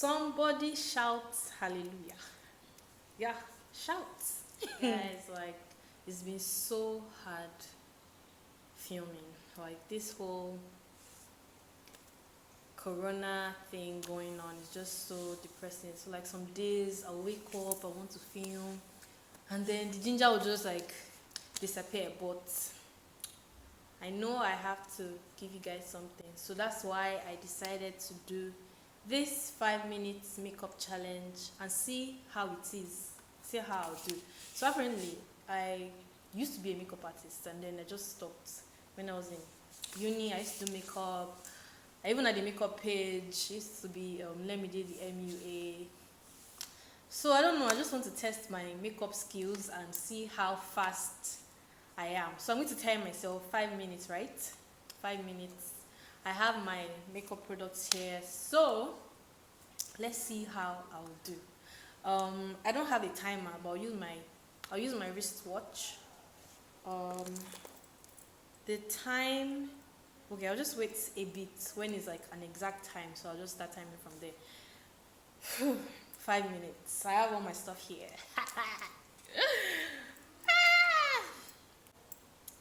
Somebody shout hallelujah. Yeah, shout. Guys, like, it's been so hard filming. Like, this whole corona thing going on is just so depressing. So like some days I'll wake up, I want to film, and then the ginger will just like disappear. But I know I have to give you guys something, so that's why I decided to do this 5 minute makeup challenge and see how it is, see how I'll do. So apparently I used to be a makeup artist, and then I just stopped when I was in uni. I used to do makeup. I even had a makeup page. It used to be let me do the MUA. So I don't know, I just want to test my makeup skills and see how fast I am. So I'm going to time myself 5 minutes, right? 5 minutes. I have my makeup products here, so let's see how I'll do. I don't have a timer, but I'll use my wristwatch. The time, okay, I'll just wait a bit when it's like an exact time, so I'll just start timing from there. 5 minutes. I have all my stuff here.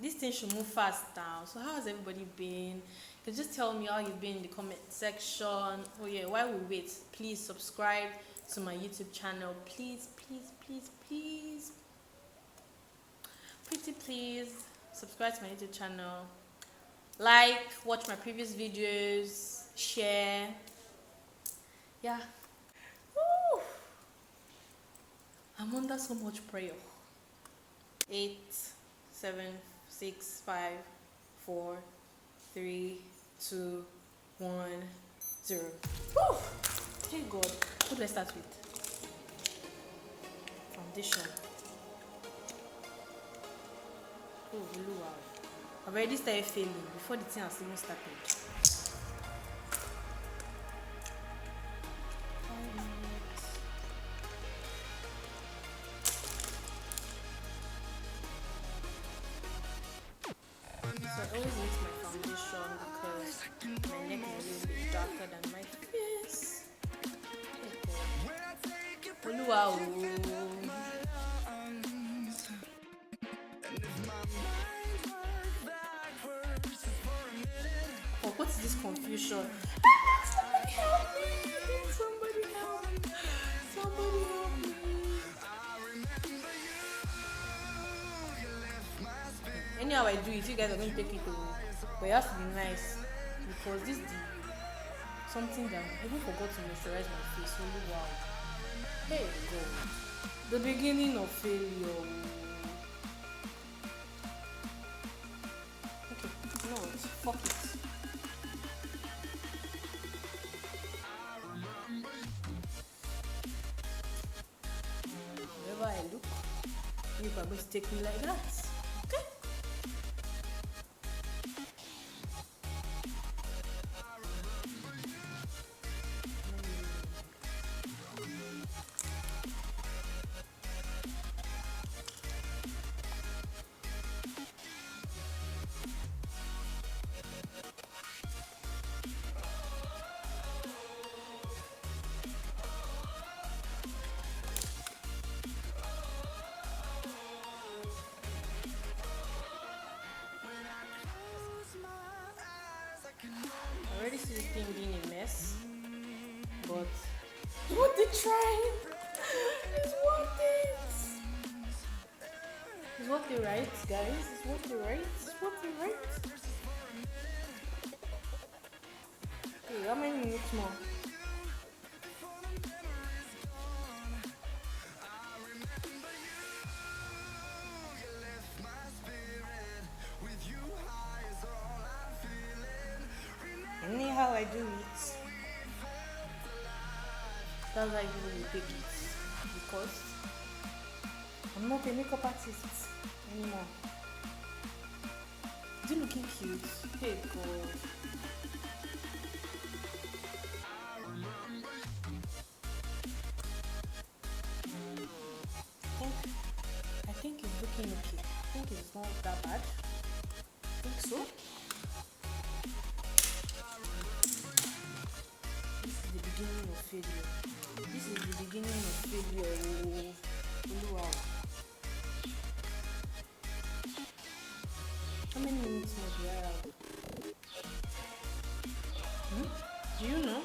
This thing should move fast now. So how has everybody been? You can just tell me how you've been in the comment section. Oh yeah, while we wait, please subscribe to my YouTube channel. Please, please, please, please. Pretty please. Subscribe to my YouTube channel. Like, watch my previous videos, share. Yeah. Woo. I'm under so much prayer. 8, 7, 6, 5, 4, 3, 2, 1, 0. Woo! Thank God. What do I start with? Foundation. Oh, really wow. I've already started failing before the thing has even started. So I always use my foundation because my neck is a little bit darker than my face. Oh, wow. Oh, what is this confusion? Somebody help me! Somebody help me! Somebody help me! Anyhow I do it, you guys are going to take it over. But it has to be nice, because this is something that I even forgot to moisturize my face. Oh wow. Hey God. The beginning of failure. Okay, no, fuck it. Wherever I look, you are going to take me like that. Okay? I already see this thing being a mess, but it's worth the try. It's worth it. It's worth it, right, guys? It's worth it, right? It's worth it, right? Okay, how many minutes more? Anyhow I do it. That's why I usually take it, because I'm not a makeup artist anymore. Is it looking cute? Hey God. I think it's looking okay. I think it's not that bad. I think so. This is the beginning of failure. This is the beginning of failure. Oh, wow. How many minutes more do I have? Do you know?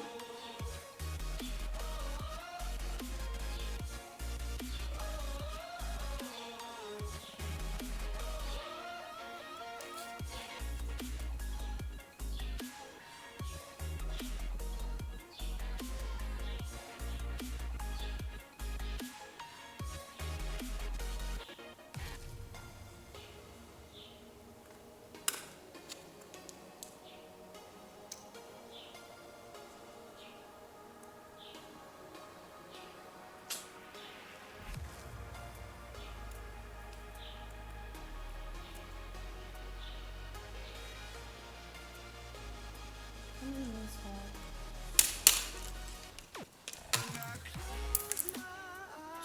How many minutes more?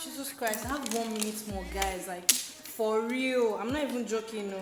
Jesus Christ, I have 1 minute more, guys. Like, for real. I'm not even joking, no.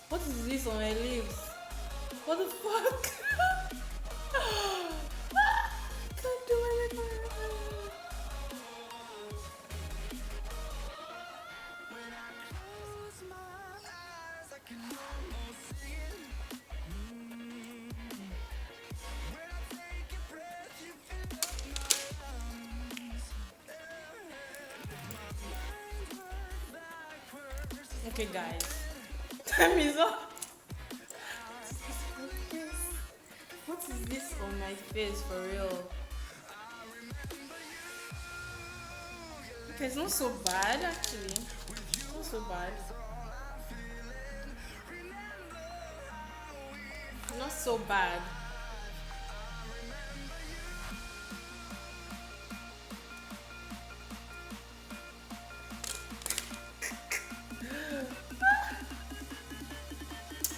What is this on my lips? What the fuck? Can't do anything. Okay, guys, time is up. What is this on my face for real? Okay, it's not so bad actually. It's not so bad. Not so bad.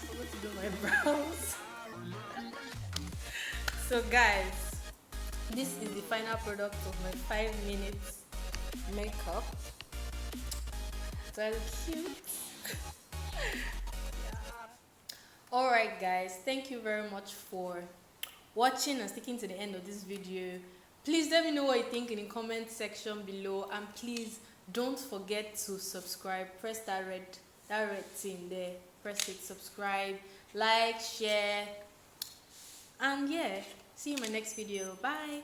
I'm going to do my brows. So guys, this is the final product of my 5 minutes makeup. So cute. Alright guys, thank you very much for watching and sticking to the end of this video. Please let me know what you think in the comment section below, and please don't forget to subscribe. Press that red thing there. Press it, subscribe, like, share, and yeah, see you in my next video. Bye.